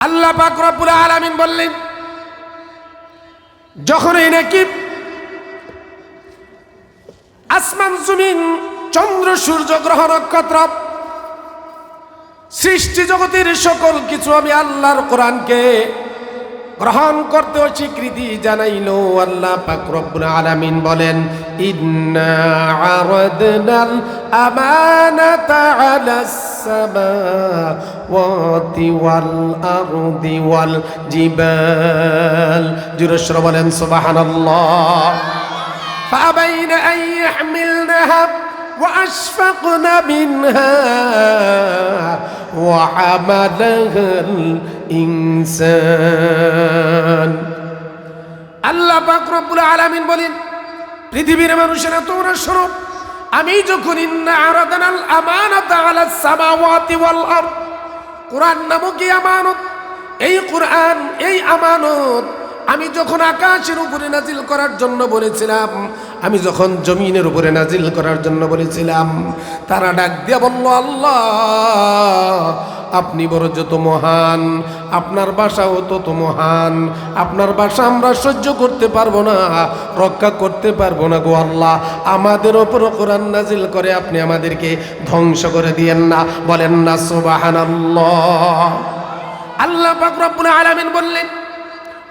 আল্লাহ পাক রব্বুল আলামিন বললেন, যখনই নাকি আসমান জমিন চন্দ্র সূর্য গ্রহ নক্ষত্র সৃষ্টি জগতের সকল কিছু আমি আল্লাহর কোরআনকে গ্রহণ করতে স্বীকৃতি জানাইলো, আল্লাহ পাক রব্বুল আলামিন বলেন, ইন্না আরাদনাল আমানাতা আলাস সামাওয়াতি ওয়াল আরদি ওয়াল জিবাল। জুরশর বলেন সুবহানাল্লাহ। ফাবাইনা আন ইয়াহমিলনাহা وأشفقن منها وحملها الإنسان। আল্লাহ পাক রব্বুল আলামিন বলেন, পৃথিবীর মানুষেরা তোমরা শোনো, আমি যখন ইন্না আরাদনাল আমানাতা আলাস সামাওয়াতি ওয়াল আরদ, কোরআন নামক এই আমানত, এই কোরআন এই আমানত আমি যখন আকাশের উপরে নাজিল করার জন্য বলেছিলাম, আমি যখন জমিনের উপরে নাজিল করার জন্য বলেছিলাম, তারা ডাক দিয়া বলল, আল্লাহ আপনি বড় যত মহান, আপনার ভাষাও তত মহান, আপনার ভাষা আমরা সহ্য করতে পারবো না, রক্ষা করতে পারবো না গো আল্লাহ, আমাদের ওপর কোরআন নাজিল করে আপনি আমাদেরকে ধ্বংস করে দিয়েন না। বলেন না সুবহানাল্লাহ। আল্লাহ পাক রব্বুল আলামিন বললেন,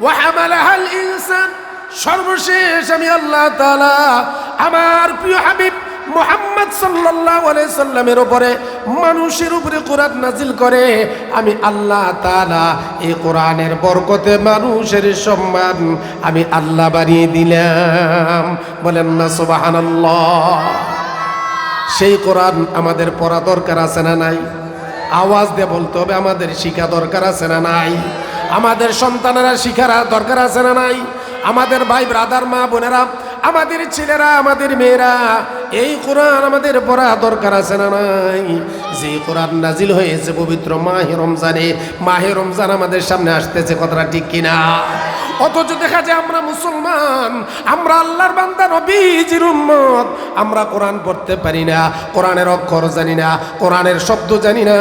ওয়াহামালাহাল ইনসান, সর্বশেষ আমি আল্লাহ তাআলা আমার প্রিয় হাবিব মুহাম্মদ সাল্লাল্লাহু আলাইহি সাল্লামের উপরে, মানুষের উপরে কোরআন নাজিল করে আমি আল্লাহ তাআলা এই কোরআনের বরকতে মানুষের সম্মান আমি আল্লাহ বাড়িয়ে দিলাম। বলেন না সুবহানাল্লাহ। সেই কোরআন আমাদের পড়া দরকার আছে না নাই? আওয়াজ দিয়ে বলতে হবে, আমাদের শিক্ষা দরকার আছে না নাই? আমাদের সন্তানেরা শিখার দরকার আছে না নাই? আমাদের ভাই ব্রাদার মা বোনেরা, আমাদের ছেলেরা, আমাদের মেয়েরা, এই কোরআন আমাদের পড়া দরকার আছে না নাই? যে কোরআন নাজিল হয়েছে পবিত্র মাহে রমজানে, মাহে রমজান আমাদের সামনে আসতেছে, কথাটা ঠিক কিনা? অথচ দেখা যায় আমরা মুসলমান, আমরা আল্লাহর বান্দা, নবীজির উম্মত, আমরা কোরআন পড়তে পারি না, কোরআনের অক্ষর জানি না, কোরআনের শব্দ জানি না,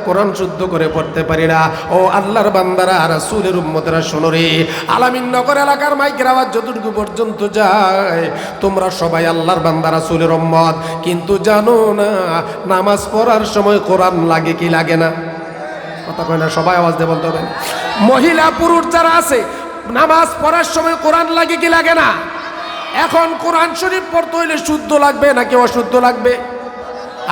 কোরআন শুদ্ধ করে পড়তে পারি না। ও আল্লাহর বান্দারা, রাসূলের উম্মতেরা শোনো রে, আলামিন নগর এলাকার মাইকের আওয়াজ যতটুকু পর্যন্ত যায়, তোমরা সবাই আল্লাহর বান্দা, রাসূলের উম্মত, কিন্তু জানো না নামাজ পড়ার সময় কোরআন লাগে কি লাগে না? কথা কয় না, সবাই আওয়াজ দিয়ে বলতে হবে। মহিলা পুরুষ যারা আছে, নামাজ পড়ার সময় কোরআন লাগে কি লাগে না? এখন কোরআন শরীফ পড়তে হইলে শুদ্ধ লাগবে নাকি অশুদ্ধ লাগবে?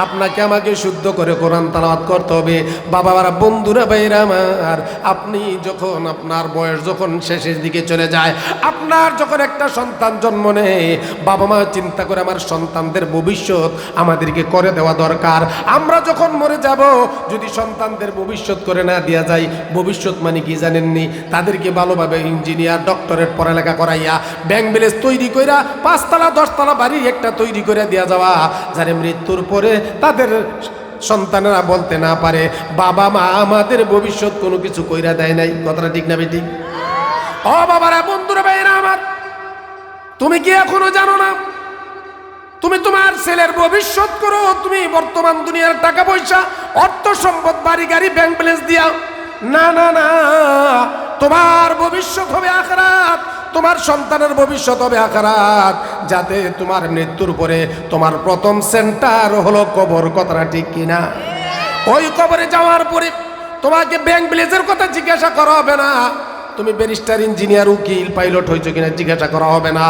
আপনাকে আমাকে শুদ্ধ করে কোরআন তেলাওয়াত করতে হবে। বাবারা, বন্ধুরা, ভাইরা আমার, আপনি যখন আপনার বয়স যখন শেষের দিকে চলে যায়, আপনার যখন একটা সন্তান জন্ম নেয়, বাবা মা চিন্তা করে আমার সন্তানদের ভবিষ্যৎ আমাদেরকে করে দেওয়া দরকার। আমরা যখন মরে যাব, যদি সন্তানদের ভবিষ্যৎ করে না দেওয়া যায়, ভবিষ্যৎ মানে কি জানেননি? তাদেরকে ভালোভাবে ইঞ্জিনিয়ার, ডক্টরেট পড়ালেখা করাইয়া ব্যাংক ব্যালেন্স তৈরি কইরা 5 তলা 10 তলা বাড়ি একটা তৈরি করে দেওয়া যাওয়া, যারা মৃত্যুর পরে তাদের সন্তানেরা বলতে না পারে বাবা মা আমাদের ভবিষ্যৎ কোনো কিছু কইরা দেয় নাই। কথাটা ঠিক না বেঠিক? ও বাবারা, বন্ধুরা, ভাইরা আমার, তুমি কি এখনো জানো না তুমি তোমার ছেলের ভবিষ্যৎ করো তুমি বর্তমান দুনিয়ার টাকা পয়সা, অর্থ সম্পদ, বাড়ি গাড়ি, ব্যাংক ব্যালেন্স দিয়া? না না না, তোমার ভবিষ্যৎ হবে আখিরাত, তোমার সন্তানের ভবিষ্যৎ হবে আখিরাত, যাতে তোমার মৃত্যুর পরে তোমার প্রথম সেন্টার হলো কবর। কথাটা ঠিক কিনা? ওই কবরে যাওয়ার পরে তোমাকে ব্যাংক ব্যালেন্সের কথা জিজ্ঞাসা করা হবে না, তুমি ব্যারিস্টার, ইঞ্জিনিয়ার, উকিল, পাইলট হয়েছো কিনা জিজ্ঞাসা করা হবে না,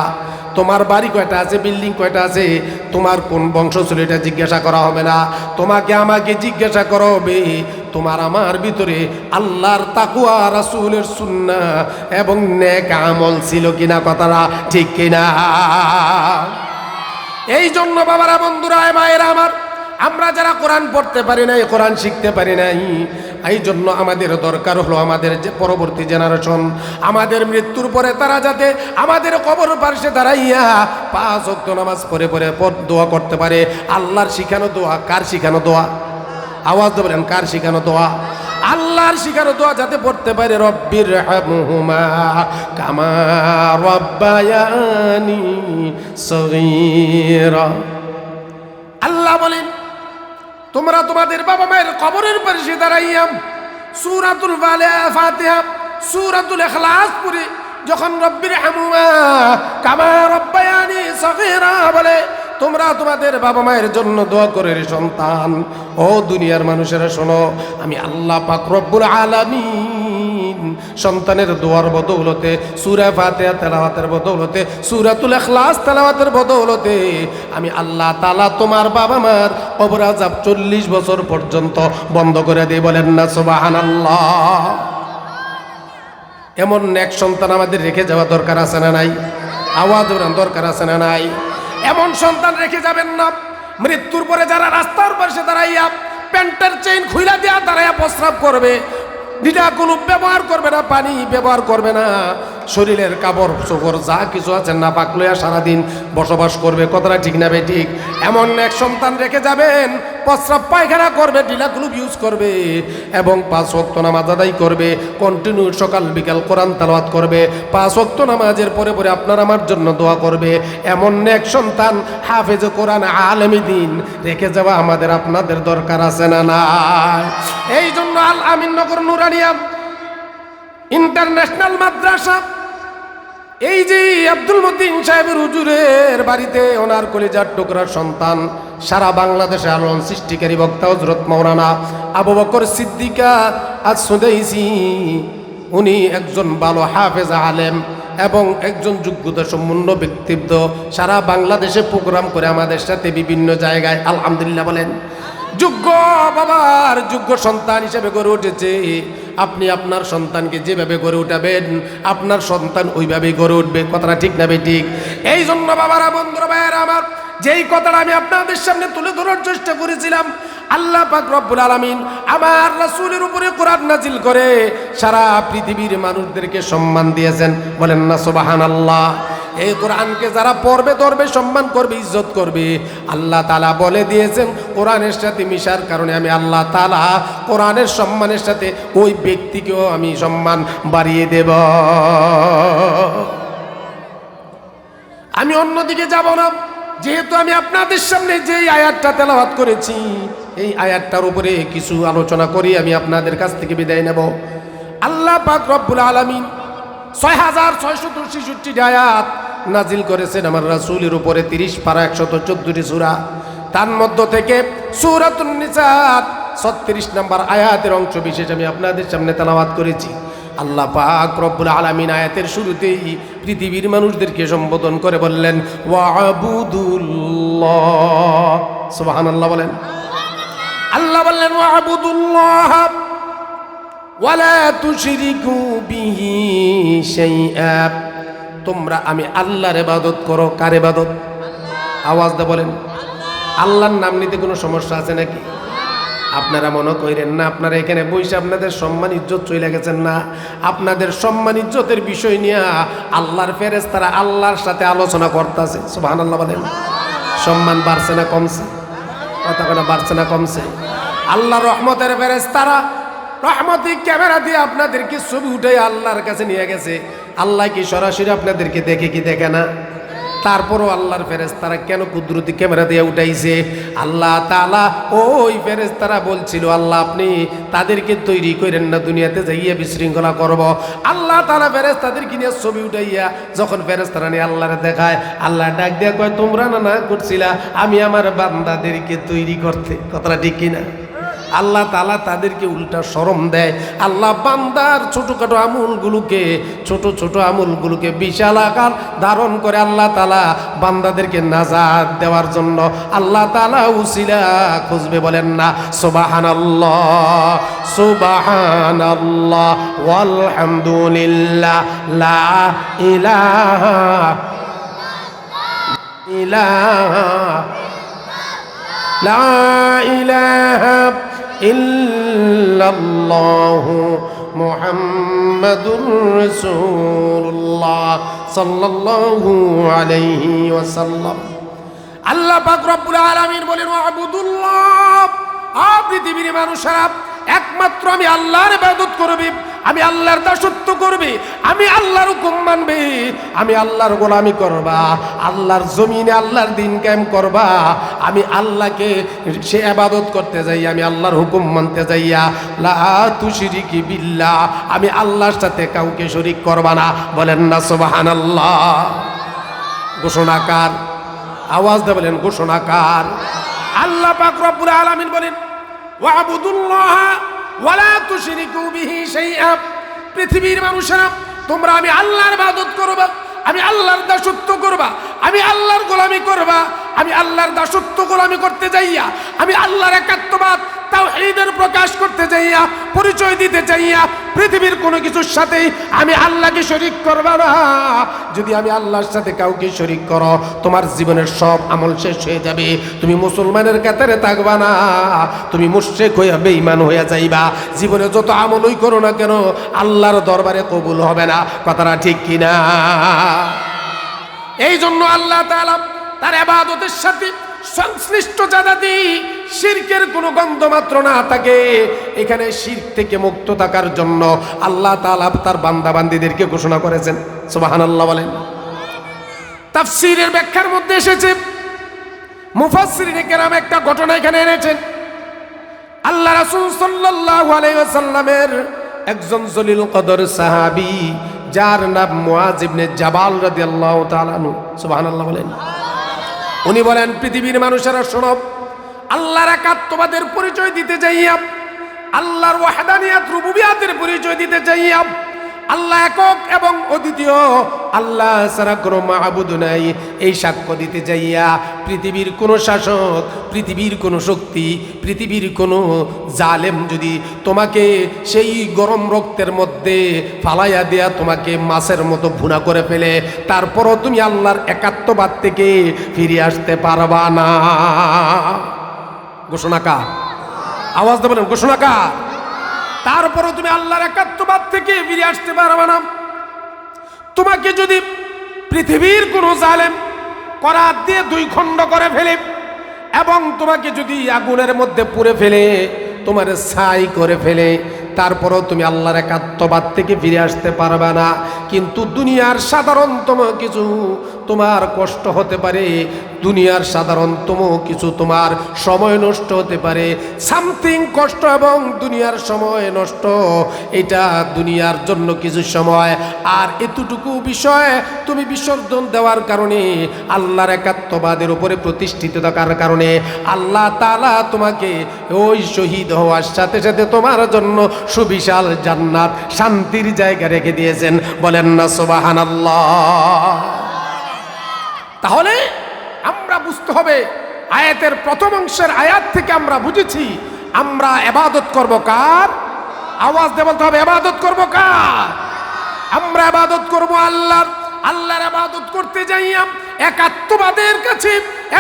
তোমার বাড়ি কয়টা আছে, বিল্ডিং কয়টা আছে, তোমার কোন বংশ ছিল এটা জিজ্ঞাসা করা হবে না, তোমাকে আমাকে জিজ্ঞাসা করা হবে তোমার আমার ভিতরে আল্লাহর তাকওয়া, রাসূলের সুন্নাহ এবং নেক আমল ছিল কিনা। কথাটা ঠিক কিনা? এই জন্য বাবারা, বন্ধুরা, ভাইয়েরা আমার, আমরা যারা কোরআন পড়তে পারি নাই, কোরআন শিখতে পারি নাই, এই জন্য আমাদের দরকার হলো আমাদের যে পরবর্তী জেনারেশন, আমাদের মৃত্যুর পরে তারা যাতে আমাদের কবর পাশে দাঁড়াইয়া 5 ওয়াক্ত নামাজ পড়ে পড়ে দোয়া করতে পারে। আল্লাহর শিখানো দোয়া, কার শিখানো দোয়া? আওয়াজ দিয়ে বলেন, কার শিখানো দোয়া? আল্লাহর শিখানো দোয়া যাতে পড়তে পারে, রব্বির হামহুমা কামা রব্বায়ানি সগীরা। আল্লাহ বলেন, তোমরা তোমাদের বাবা মায়ের কবরের পাশে দাঁড়াইয়া সূরাতুল ফাতিহা, সূরাতুল ইখলাস পড়ে যখন রব্বির হামুমা কামা রব্বায়ানি সগীরা বলে, তোমরা তোমাদের বাবা মায়ের জন্য দোয়া করে রে সন্তান। ও দুনিয়ার মানুষেরা শোনো, আমি আল্লাহ পাক রব্বুল আলামিন সন্তানের দোয়ার বদৌলতে, সূরা ফাতিহা তেলাওয়াতের বদৌলতে, সূরাতুল ইখলাস তেলাওয়াতের বদৌলতে আমি আল্লাহ তাআলা তোমার বাবা মার কবর আযাব 40 বছর পর্যন্ত বন্ধ করে দেই। বলেন না সুবহানাল্লাহ। এমন নেক সন্তান আমাদের রেখে যাওয়া দরকার আছে না নাই? আওয়াজ ওঠান দরকার আছে না নাই? এমন সন্তান রেখে যাবেন না মৃত্যুর পরে যারা রাস্তার পাশে দাঁড়াইয়া প্যান্টের চেইন খুইলা দিয়া দাঁড়াইয়া প্রস্রাব করবে, যেটা কোনো ব্যবহার করবে না, পানি ব্যবহার করবে না, শরীরের কাপড় চোপড় যা কিছু আছে না পাক লইয়া সারাদিন বসবাস করবে। কথাটা ঠিক না বে ঠিক? এমন এক সন্তান রেখে যাবেন, প্রস্রাব পায়খানা করবে, ঢিলাগুলো ইউজ করবে এবং 5 ওয়াক্ত নামাজ আদায় করবে, কন্টিনিউ সকাল বিকাল কোরআন তেলাওয়াত করবে, 5 ওয়াক্ত নামাজের পরে পরে আপনার আমার জন্য দোয়া করবে। এমন এক সন্তান হাফেজ কোরআন আলেমী দ্বীন রেখে যাওয়া আমাদের আপনাদের দরকার আছে না না? এই জন্য আল আমিন নগর নুরানিয়া ইন্টারন্যাশনাল মাদ্রাসা, এই যে আব্দুল মতিন সাহেবের হুজুরের বাড়িতে ওনার কলিজার টুকরার সন্তান, সারা বাংলাদেশে আলোড়ন সৃষ্টিকারী বক্তা হযরত মাওলানা আবু বকর সিদ্দিকা আস-সুদাইসি, উনি একজন ভালো হাফেজ আলেম এবং একজন যোগ্যতা সম্পন্ন ব্যক্তিত্ব। সারা বাংলাদেশে প্রোগ্রাম করে আমাদের সাথে বিভিন্ন জায়গায়, আলহামদুলিল্লাহ বলেন, যোগ্য বাবার যোগ্য সন্তান হিসেবে গড়ে উঠেছে। আপনি আপনার সন্তানকে যেভাবে গড়ে উঠাবেন আপনার সন্তান ওইভাবেই গড়ে উঠবে। কথাটা ঠিক না ঠিক? এই জন্য বাবারা, বন্ধুরা, ভাইয়েরা আমার, যেই কথাটা আমি আপনাদের সামনে তুলে ধরার চেষ্টা করেছিলাম, আল্লাহ পাক রব্বুল আলামিন আমার রাসূলের উপরে কোরআন নাজিল করে সারা পৃথিবীর মানুষদেরকে সম্মান দিয়েছেন। বলেন না সুবহানাল্লাহ। এই কোরআনকে যারা পড়বে ধরবে, সম্মান করবে, ইজ্জত করবে, আল্লাহ তাআলা বলে দিয়েছেন কোরআনের সাথে মিশার কারণে আমি আল্লাহ তাআলা কোরআনের সম্মানের সাথে ওই ব্যক্তিকেও আমি সম্মান বাড়িয়ে দেব। আমি অন্যদিকে যাব না, যেহেতু আমি আপনাদের সামনে যেই আয়াতটা তেলাওয়াত করেছি এই আয়াতটার উপরে কিছু আলোচনা করি আমি আপনাদের কাছ থেকে বিদায় নেব। আল্লাহ পাক রব্বুল আলামিন 6666 আয়াত নাজিল করেছেন আমার রাসূলের উপরে, 30 পারা 114টি সূরা। তার মধ্য থেকে সূরাতুন নিসা 36 নম্বর আয়াতের অংশ বিশেষ আমি আপনাদের সামনে তেলাওয়াত করেছি। আল্লাহ পাক রব্বুল আলামিন আয়াতের শুরুতেই পৃথিবীর মানুষদেরকে সম্বোধন করে বললেন ওয়াবুদুল্লাহ। সুবহানাল্লাহ বলেন। আল্লাহ বললেন ওয়াবুদুল্লাহ ওয়ালা তুশরিকু বিহি শাইআ, তোমরা আমি আল্লাহর ইবাদত করো। কার ইবাদত? আওয়াজ দিয়ে বলেন। আল্লাহর নাম নিতে কোনো সমস্যা আছে নাকি? আপনারা মনে করেন না আপনারা এখানে বসে আপনাদের সম্মান ইজ্জত চলে গেছেন না? আপনাদের সম্মান ইজ্জতের বিষয় নিয়ে আল্লাহর ফেরেশতারা আল্লাহর সাথে আলোচনা করতেছে। সুবহানাল্লাহ বলেন। সম্মান বাড়ছে না কমছে? কথা কথা বাড়ছে না কমছে? আল্লাহর রহমতের ফেরেশতারা রহমতি ক্যামেরা দিয়ে আপনাদেরকে ছবি উঠে আল্লাহর কাছে নিয়ে গেছে। আল্লাহ কি সরাসরি আপনাদেরকে দেখে কি দেখে না? তারপরও আল্লাহর ফেরেশতারা কেন কুদরতি ক্যামেরা দিয়ে উঠাইছে? আল্লাহ তাআলা ওই ফেরেশতারা বলছিল আল্লাহ আপনি তাদেরকে তৈরি করেন না, দুনিয়াতে যাইয়া বিশৃঙ্খলা করব। আল্লাহ তাআলা ফেরেশতাদেরকে নিয়ে ছবি উঠাইয়া যখন ফেরেশতারা নিয়ে আল্লাহরে দেখায়, আল্লাহ ডাক দিয়া কয় তোমরা না করছিলা আমি আমার বান্দাদেরকে তৈরি করতে। কথাটা ঠিক কিনা? আল্লাহ তাআলা তাদেরকে উল্টা শরম দেয়। আল্লাহ বান্দার ছোটখাটো আমলগুলোকে ছোট আমলগুলোকে বিশাল আকার ধারণ করে আল্লাহ তাআলা বান্দাদেরকে নাজাত দেওয়ার জন্য আল্লাহ তাআলা উসিলা খুঁজবে। বলেন না সুবহানাল্লাহ সুবহানাল্লাহ ওয়ালহামদুলিল্লাহ লা ইলাহা লা ইলাহা ইল্লাল্লাহু মুহাম্মাদুর রাসূলুল্লাহ সাল্লাল্লাহু আলাইহি ওয়াসাল্লাম। আল্লাহ পাক রব্বুল আলামিন বলেন ওয়াবুদুল্লাহ, পৃথিবীর মানুষেরা একমাত্র আমি আল্লাহর ইবাদত করবি, আমি আল্লাহর দাসত্ব করবি, আমি আল্লাহর হুকুম মানবি, আমি আল্লাহর গোলামি করবা, আল্লাহর জমিনে আল্লাহর দিন কায়েম করবা। আমি আল্লাহকে সে ইবাদত করতে যাই, আমি আল্লাহর হুকুম মানতে যাইয়া লা তুশরিকি বিল্লাহ, আমি আল্লাহর সাথে কাউকে শরীক করবা না। বলেন না সুবহানাল্লাহ। ঘোষণাকার, আওয়াজ দিয়ে বলেন ঘোষণাকার। আল্লাহ পাক রব্বুল আলামিন বলেন ওয়াবুদুল্লাহ ওয়ালা তুশরিকু বিহি শাইআ। পৃথিবীর মানুষেরা তোমরা আমি আল্লাহর ইবাদত করবা, আমি আল্লাহর দাসত্ব করবা, আমি আল্লাহর গোলামি করবা। আমি আল্লাহর দাসত্ব গোলামি করতে যাইয়া, আমি আল্লাহর একাত্মবাদ তাওহীদের প্রকাশ করতে যাইয়া, পরিচয় দিতে চাইয়া পৃথিবীর কোনো কিছুর সাথে আমি আল্লাহকে শরীক করবা না। যদি আমি আল্লাহর সাথে কাউকে শরীক করো, তোমার জীবনের সব আমল শেষ হয়ে যাবে, তুমি মুসলমানের কাতারে থাকবা না, তুমি মুশরিক হইয়া বেঈমান হইয়া যাইবা। জীবনে যত আমলই করো না কেন আল্লাহর দরবারে কবুল হবে না। কথাটা ঠিক কিনা? এই জন্য আল্লাহ তাআলা তার ইবাদতের সাথে সংশ্লিষ্ট যাতে শিরকের কোনো গন্ধ মাত্র না থাকে, এখানে শিরক থেকে মুক্ত থাকার জন্য আল্লাহ তাআলা তার বান্দা বান্দীদেরকে ঘোষণা করেছেন। সুবহানাল্লাহ বলেন। তাফসীরের ব্যাখ্যার মধ্যে এসেছে, মুফাসসিরিনে কেরাম একটা ঘটনা এখানে এনেছেন। আল্লাহ রাসূল সাল্লাল্লাহু আলাইহি ওয়াসাল্লামের একজন জলিল কদর সাহাবী, যার নাম মুআয ইবনে জাবাল রাদিয়াল্লাহু তাআলা আনহু। সুবহানাল্লাহ বলেন। উনি বলেন, পৃথিবীর মানুষেরা শোনো, আল্লাহর একাত্মবাদের পরিচয় দিতে যাইয়া, আল্লাহর ওয়াহদানিয়াত রুবুবিয়াতের পরিচয় দিতে চাইয়া, আল্লাহ একক এবং অদ্বিতীয়, আল্লাহ ছাড়া কোনো মাবুদ নাই, এই সাক্ষ্য দিতে যাইয়া পৃথিবীর কোনো শাসক, পৃথিবীর কোনো শক্তি, পৃথিবীর কোনো জালেম যদি তোমাকে সেই গরম রক্তের মধ্যে ফালাইয়া দেয়া তোমাকে মাছের মতো ভুনা করে ফেলে, তারপরও তুমি আল্লাহর একাত্মবাদ থেকে ফিরে আসতে পারবা না। ঘোষণা কার? আওয়াজ দিয়ে বলেন ঘোষণা কার? তারপরও তুমি আল্লাহর একাত্মবাদ থেকে ফিরে আসতে পারবে না। তোমাকে যদি পৃথিবীর কোনো জালেম করাত দিয়ে দুই খণ্ড করে ফেলে এবং তোমাকে যদি আগুনের মধ্যে পুড়ে ফেলে, তোমার ছাই করে ফেলে, তারপরও তুমি আল্লাহর একাত্মবাদ থেকে ফিরে আসতে পারবে না। কিন্তু দুনিয়ার সাধারণতম কিছু তোমার কষ্ট হতে পারে, দুনিয়ার সাধারণতম কিছু তোমার সময় নষ্ট হতে পারে, সামথিং কষ্ট এবং দুনিয়ার সময় নষ্ট, এটা দুনিয়ার জন্য কিছু সময়। আর এতটুকু বিষয় তুমি বিসর্জন দেওয়ার কারণে, আল্লাহর একাত্মবাদের উপরে প্রতিষ্ঠিত থাকার কারণে আল্লাহ তাআলা তোমাকে ওই শহীদ হওয়ার সাথে সাথে তোমার জন্য সুবিশাল জান্নাত, শান্তির জায়গা রেখে দিয়েছেন। বলেন না সুবহানাল্লাহ। তাহলে আমরা বুঝতে হবে, আয়াতের প্রথম অংশের আয়াত থেকে আমরা বুঝেছি আমরা ইবাদত করব কার? আওয়াজ দিয়ে বলতে হবে, ইবাদত করব কার? আমরা ইবাদত করব আল্লাহর। আল্লাহর ইবাদত করতে যাইয়া একাত্মবাদের কাছে,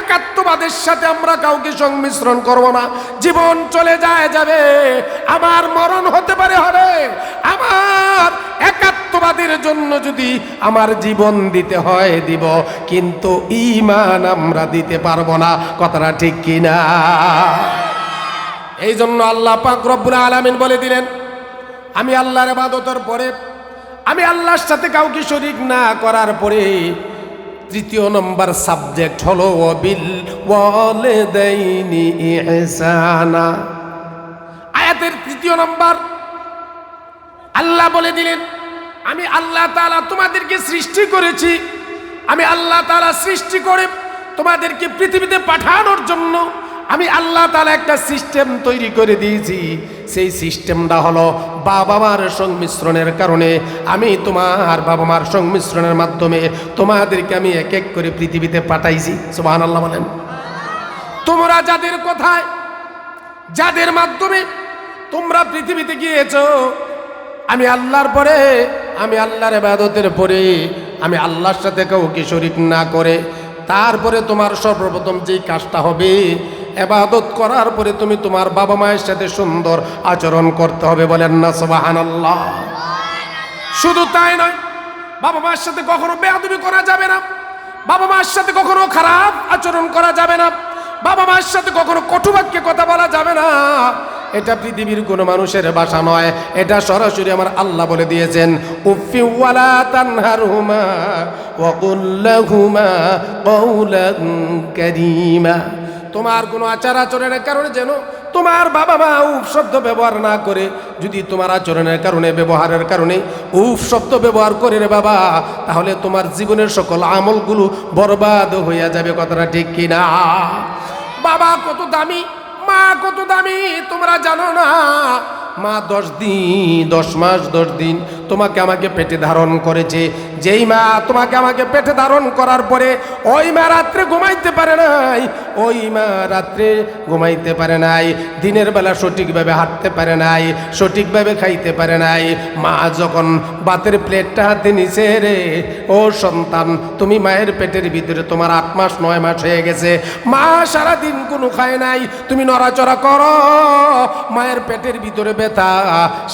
একাত্মবাদের সাথে আমরা কাউকে সংমিশ্রণ করব না। জীবন চলে যাবে, আমার মরণ হতে পারে, হবে, আমার একাত্মবাদের জন্য যদি আমার জীবন দিতে হয় দিব, কিন্তু ঈমান আমরা দিতে পারবো না। কথাটা ঠিক কিনা? এই জন্য আল্লাহ পাক রব্বুল আলামিন বলে দিলেন, আমি আল্লাহর ইবাদতের পরে, আমি আল্লাহর সাথে কাউকে শরীক না করার পরে তৃতীয় নম্বর সাবজেক্ট হলো ওয়াবিল ওয়ালিদাইনি ইহসানা। আয়াতের তৃতীয় নম্বর আল্লাহ বলে দিলেন, আমি আল্লাহ তাআলা তোমাদেরকে সৃষ্টি করেছি, আমি আল্লাহ তাআলা সৃষ্টি করে তোমাদেরকে পৃথিবীতে পাঠানোর জন্য আমি আল্লাহ তাআলা একটা সিস্টেম তৈরি করে দিয়েছি। সেই সিস্টেমটা হলো বাবা মার সংমিশ্রণের কারণে আমি তোমার বাবা মার সংমিশ্রণের মাধ্যমে তোমাদেরকে আমি এক এক করে পৃথিবীতে পাঠাইছি। সুবহানাল্লাহ বলেন। তোমরা যাদের কথায়, যাদের মাধ্যমে তোমরা পৃথিবীতে গিয়েছো, আমি আল্লাহর পরে, আমি আল্লাহর ইবাদতের পরে, আমি আল্লাহর সাথে কাউকে শরীক না করে, তারপরে তোমার সর্বপ্রথম যেই কাজটা হবে, ইবাদত করার পরে তুমি তোমার বাবা মায়ের সাথে সুন্দর আচরণ করতে হবে। বলেন না সুবহানাল্লাহ। শুধু তাই নয়, বাবা মায়ের সাথে কখনো বেয়াদবি করা যাবে না, বাবা মায়ের সাথে কখনো খারাপ আচরণ করা যাবে না, বাবা মায়ের সাথে কখনো কটু বাক্যে কথা বলা যাবে না। এটা পৃথিবীর কোনো মানুষের ভাষা নয়, এটা সরাসরি আমার আল্লাহ বলে দিয়েছেন। উফি ওয়ালা তানহারহুমা ওয়া কুল লাহুমা কওলান কারীমা। তোমার কোনো আচার আচরণের কারণে যেন তোমার বাবা মা উফ শব্দ ব্যবহার না করে। যদি তোমার আচরণের কারণে, ব্যবহারের কারণে উফ শব্দ ব্যবহার করে রে বাবা, তাহলে তোমার জীবনের সকল আমলগুলো বরবাদ হইয়া যাবে। কথাটা ঠিক কিনা? বাবা কত দামি, মা কত দামি তোমরা জানো না? মা 10 দিন 10 মাস 10 দিন তোমাকে আমাকে পেটে ধারণ করেছে। যেই মা তোমাকে আমাকে পেটে ধারণ করার পরে ওই মা রাত্রে ঘুমাইতে পারে নাই, ওই মা রাত্রে ঘুমাইতে পারে নাই, দিনের বেলা সঠিকভাবে হাঁটতে পারে নাই, সঠিকভাবে খাইতে পারে নাই। মা যখন ভাতের প্লেটটা হাতে নিছে, রে ও সন্তান, তুমি মায়ের পেটের ভিতরে তোমার 8 মাস 9 মাস হয়ে গেছে, মা সারাদিন কোনো খায় নাই, তুমি নড়াচড়া করো, মায়ের পেটের ভিতরে ব্যথা,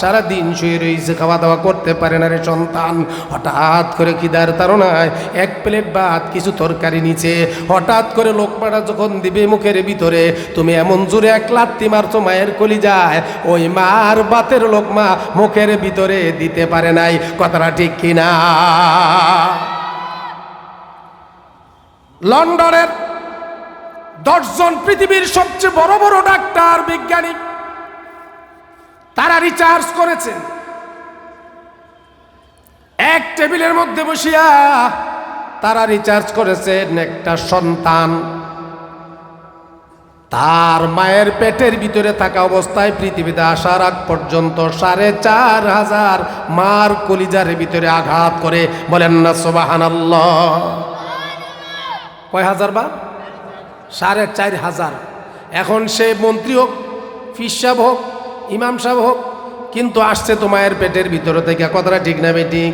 সারাদিন শুয়ে রয়েছে, খাওয়া দাওয়া করতে পারে না রে সন্তান। হঠাৎ করে খিদার তাড়নায় 1 প্লেট ভাত কিছু তরকারি নিচে, হঠাৎ করে লোকমাটা যখন দিবে মুখের ভিতরে, তুমি এমন জোরে 1 লাথি মারছো মায়ের কলিজায়, ওই মার ভাতের লোকমা মুখের ভিতরে দিতে পারে নাই। কথাটা ঠিক কিনা? লন্ডনের 10 জন পৃথিবীর সবচেয়ে বড় বড় ডাক্তার বিজ্ঞানী তারা রিসার্চ করেছেন। এক টেবিলের মধ্যে বসিয়া তারা রিসার্চ করেছেন, একটা সন্তান তার মায়ের পেটের ভিতরে থাকা অবস্থায় পৃথিবীতে আসার আগ পর্যন্ত 4,500 মার কলিজার ভিতরে আঘাত করে। বলেন না সুবহানাল্লাহ? কয় হাজার বার? 4,500। এখন সে মন্ত্রী হোক, ফিস সাহেব হোক, ইমাম সাহেব হোক, কিন্তু আসছে তো মায়ের পেটের ভিতরে থেকে। কথাটা ঠিক না বেঠিক?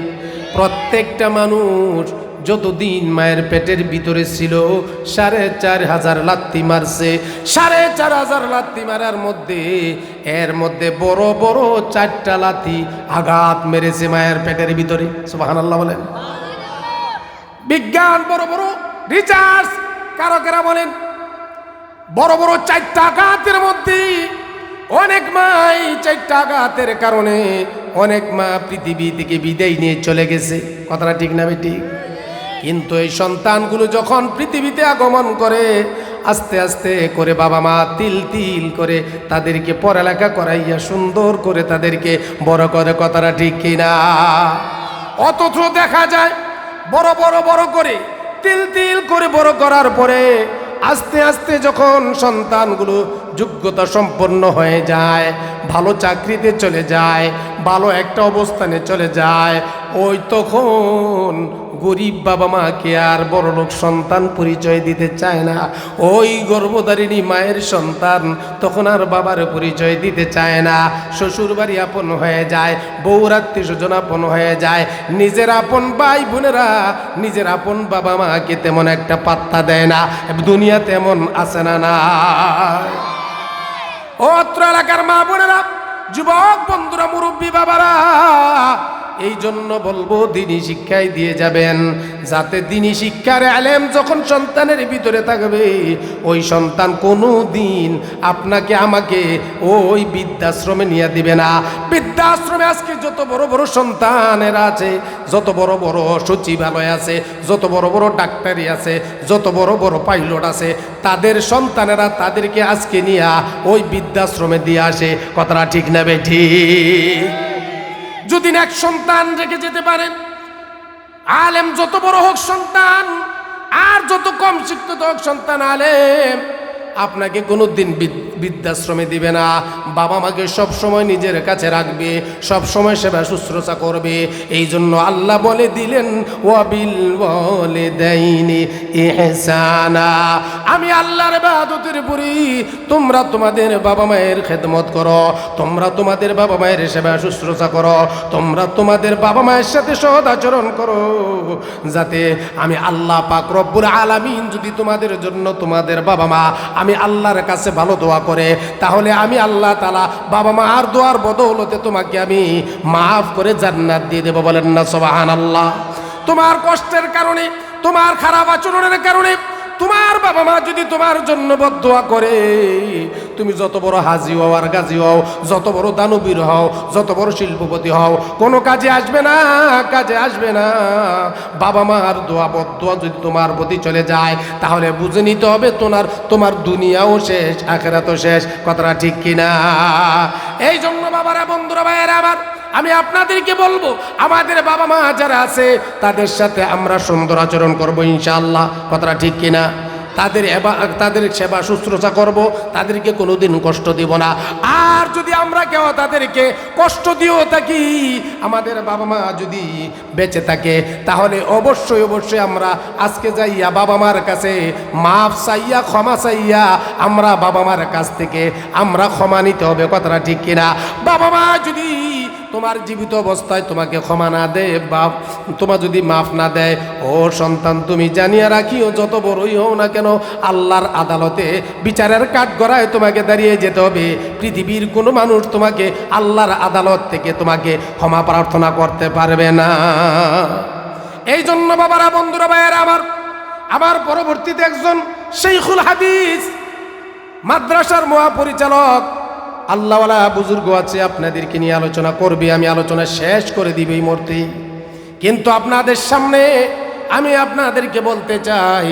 প্রত্যেকটা মানুষ যতদিন মায়ের পেটের ভিতরে ছিল 4,500 লাথি মারছে। 4,500 লাথি মারার মধ্যে এর মধ্যে বড় বড় 4টা লাথি আঘাত মেরেছে মায়ের পেটের ভিতরে। সুবহানাল্লাহ বলেন। বিজ্ঞান বড় বড় রিসার্চ কারকেরা বলেন, বড় বড় 4টা আঘাতের মধ্যে অনেক মা এই 4টা আঘাতের কারণে অনেক মা পৃথিবী থেকে বিদায় নিয়ে চলে গেছে। কথাটা ঠিক না বেঠিক? কিন্তু এই সন্তানগুলো যখন পৃথিবীতে আগমন করে, আস্তে আস্তে করে বাবা মা তিল তিল করে তাদেরকে পড়ালেখা করাইয়া সুন্দর করে তাদেরকে বড় করে। কথাটা ঠিক কিনা? অথচ দেখা যায় বড় বড় বড় করে তিল তিল করে বড় করার পরে আস্তে আস্তে যখন সন্তানগুলো যোগ্যতা সম্পন্ন হয়ে যায়, ভালো চাকরিতে চলে যায়, ভালো একটা অবস্থানে চলে যায়, ওই তখন গরিব বাবা মাকে আর বড়লোক সন্তান পরিচয় দিতে চায় না। ওই গর্ভধারিণী মায়ের সন্তান তখন আর বাবার পরিচয় দিতে চায় না। শ্বশুর বাড়ি আপন হয়ে যায়, বউর আত্মীয় স্বজন আপন হয়ে যায়, নিজের আপন ভাই বোনেরা নিজের আপন বাবা মাকে তেমন একটা পাত্তা দেয় না। দুনিয়া তেমন আছে না? না। ও অত্র এলাকার মা বোনেরা, যুবক বন্ধুরা, মুরব্বী বাবারা, এই জন্য বলবো দিনী শিক্ষায় দিয়ে যাবেন, যাতে দিনী শিক্ষার আলেম যখন সন্তানের ভিতরে থাকবে, ওই সন্তান কোনো দিন আপনাকে আমাকে ওই বৃদ্ধাশ্রমে নিয়ে দিবে না। বৃদ্ধাশ্রমে আজকে যত বড় বড় সন্তানেরা আছে, যত বড় বড় সচিবালয় আছে, যত বড় বড় ডাক্তারি আছে, যত বড় বড় পাইলট আছে, তাদের সন্তানেরা তাদেরকে আজকে নিয়ে ওই বৃদ্ধাশ্রমে দিয়ে আসে। কথাটা ঠিক না বেঠিক? যদি এক সন্তান রেখে যেতে পারেন, আলেম যত বড় হোক সন্তান, আর যত কম শিক্ষিত হোক সন্তান, আলেম আপনাকে কোনোদিন বৃদ্ধাশ্রমে দিবে না। বাবা মাকে সবসময় নিজের কাছে রাখবে, সবসময় সেবা শুশ্রূষা করবে। এই জন্য আল্লাহ বলে দিলেন, ওয়াবিল ওয়ালিদাইনি ইহসানা। আমি আল্লাহর ইবাদতের পরি, তোমরা তোমাদের বাবা মায়ের খেদমত করো, তোমরা তোমাদের বাবা মায়ের সেবা শুশ্রূষা করো, তোমরা তোমাদের বাবা মায়ের সাথে সৎ আচরণ করো, যাতে আমি আল্লাহ পাক রব্বুল আলামিন যদি তোমাদের জন্য তোমাদের বাবা মা আমি আল্লাহর কাছে ভালো দোয়া করে, তাহলে আমি আল্লাহ তাআলা বাবা মা আর দোয়ার বদৌলতে তোমাকে আমি মাফ করে জান্নাত দিয়ে দেব। বলেন না সুবহানাল্লাহ? তোমার কষ্টের কারণে, তোমার খারাপ আচরণের কারণে তোমার বাবা মা যদি তোমার জন্য বদদোয়া করে, তুমি যত বড় হাজি হও আর গাজী হও, যত বড় দানবীর হও, যত বড় শিল্পপতি হও, কোনো কাজে আসবে না, কাজে আসবে না। বাবা মার দোয়া বদদোয়া যদি তোমার প্রতি চলে যায়, তাহলে বুঝে নিতে হবে তোমার দুনিয়াও শেষ, আখিরাতও শেষ। কথাটা ঠিক কিনা? এই জন্য বাবারা, বন্ধুরা, ভাইয়েরা আমার, আমি আপনাদেরকে বলবো, আমাদের বাবা মা যারা আছে তাদের সাথে আমরা সুন্দর আচরণ করব ইনশাআল্লাহ। কথাটা ঠিক কিনা? তাদের সেবা শুশ্রূষা করব, তাদেরকে কোনোদিন কষ্ট দিব না। আর যদি আমরা কেউ তাদেরকে কষ্ট দিও থাকি, আমাদের বাবা মা যদি বেঁচে থাকে, তাহলে অবশ্যই অবশ্যই আমরা আজকে যাইয়া বাবা মার কাছে মাফ চাইয়া, ক্ষমা চাইয়া আমরা বাবা মার কাছ থেকে আমরা ক্ষমা নিতে হবে। কথাটা ঠিক কিনা? বাবা মা যদি তোমার জীবিত অবস্থায় তোমাকে ক্ষমা না দেয়, বাপ তোমার যদি মাফ না দেয়, ও সন্তান, তুমি জানিয়া রাখিও, যত বড়ই হও না কেন, আল্লাহর আদালতে বিচারের কাঠগড়ায় তোমাকে দাঁড়িয়ে যেতে হবে। পৃথিবীর কোনো মানুষ তোমাকে আল্লাহর আদালত থেকে তোমাকে ক্ষমা প্রার্থনা করতে পারবে না। এই জন্য বাবারা, বন্ধুরা, ভাইয়েরা আমার পরবর্তীতে একজন শাইখুল হাদিস, মাদ্রাসার মহাপরিচালক, আল্লাহওয়ালা বুজুর্গ আছে, আপনাদেরকে নিয়ে আলোচনা করবে। আমি আলোচনা শেষ করে দিব এই মুহূর্তে, কিন্তু আপনাদের সামনে আমি আপনাদেরকে বলতে চাই,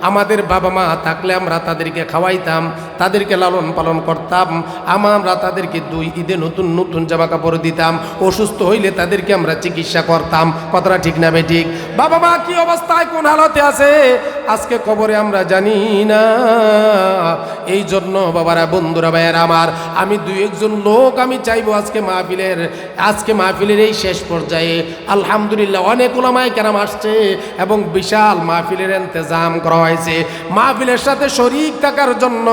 আমাদের বাবা মা থাকলে আমরা তাদেরকে খাওয়াইতাম, তাদেরকে লালন পালন করতাম, আমরা তাদেরকে 2 ঈদে নতুন নতুন জামা কাপড় দিতাম, অসুস্থ হইলে তাদেরকে আমরা চিকিৎসা করতাম। কথাটা ঠিক না বে ঠিক? বাবা মা কি অবস্থায়, কোন হালতে আছে আজকে কবরে আমরা জানি না। এই জন্য বাবারা, বন্ধুরা, ভাইয়েরা আমার, আমি 2-1 লোক আমি চাইবো আজকে মাহফিলের এই শেষ পর্যায়ে আলহামদুলিল্লাহ অনেক উলামায়ে কেরাম আসছে এবং বিশাল মাহফিলের ইন্তজাম করা হয়েছে। মাহফিলের সাথে শরীক থাকার জন্য,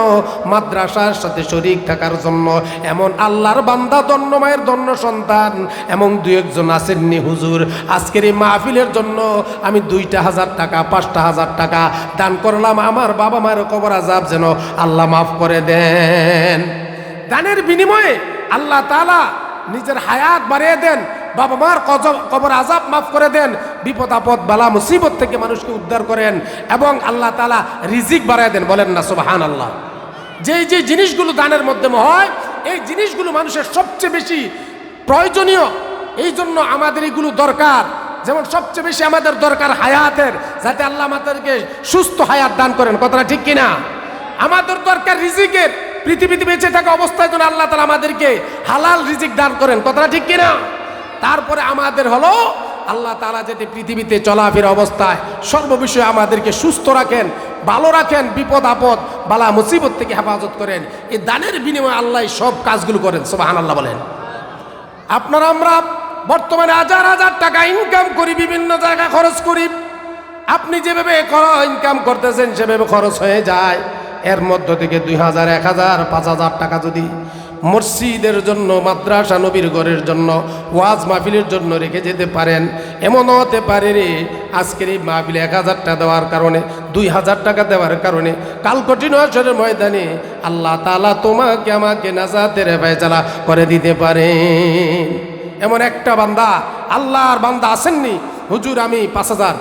মাদ্রাসার সাথে শরীক থাকার জন্য এমন আল্লাহর বান্দা, ধন্য মায়ের ধন্য সন্তান, এমন 2-1 আসেননি হুজুর। আজকের এই মাহফিলের জন্য আমি 2,000 টাকা, 5,000 টাকা দান করলাম, আমার বাবা মায়ের কবর আযাব যেন আল্লাহ মাফ করে দেন। দানের বিনিময়ে আল্লাহ তাআলা নিজের হায়াত বাড়িয়ে দেন, বাবা মার কবর আযাব মাফ করে দেন, বিপদ আপদ বালা মুসিবত থেকে মানুষকে উদ্ধার করেন এবং আল্লাহ তাআলা রিজিক বাড়িয়ে দেন। বলেন না সুবহানাল্লাহ? যে জিনিসগুলো দানের মাধ্যমে হয়, এই জিনিসগুলো মানুষের সবচেয়ে বেশি প্রয়োজনীয়। এই জন্য আমাদের এগুলো দরকার। যেমন সবচেয়ে বেশি আমাদের দরকার হায়াতের, যাতে আল্লাহ আমাদেরকে সুস্থ হায়াত দান করেন। কথাটা ঠিক কিনা? আমাদের দরকার রিজিকের, পৃথিবীতে বেঁচে থাকা অবস্থায় যেন আল্লাহ তাআলা আমাদেরকে হালাল রিজিক দান করেন। কথাটা ঠিক কিনা? তারপরে আমাদের হলো আল্লাহ তাআলা যাতে পৃথিবীতে চলাফেরা অবস্থায় সর্ববিষয়ে আমাদেরকে সুস্থ রাখেন, ভালো রাখেন, বিপদ আপদ বালা মুসিবত থেকে হেফাজত করেন। এই দানের বিনিময়ে আল্লাহ সব কাজগুলো করেন। সুবহানাল্লাহ বলেন। আমরা বর্তমানে হাজার হাজার টাকা ইনকাম করি, বিভিন্ন জায়গায় খরচ করি। আপনি যেভাবে ইনকাম করতেছেন সেভাবে খরচ হয়ে যায়। এর মধ্য থেকে 2,000, 1,000, 5,000 টাকা যদি মসজিদের জন্য, মাদ্রাসা নবীর ঘরের জন্য, ওয়াজ মাহফিলের জন্য রেখে যেতে পারেন, এমনও হতে পারে রে আজকের এই মাহফিলে 1,000 টাকা দেওয়ার কারণে, 2,000 টাকা দেওয়ার কারণে কাল কঠিন হাসরের ময়দানে আল্লাহ তাআলা তোমাকে আমাকে নাজাতের ফয়সালা করে দিতে পারেন। এমন একটা বান্দা, আল্লাহর বান্দা আসেননি, হুজুর আমি 5,000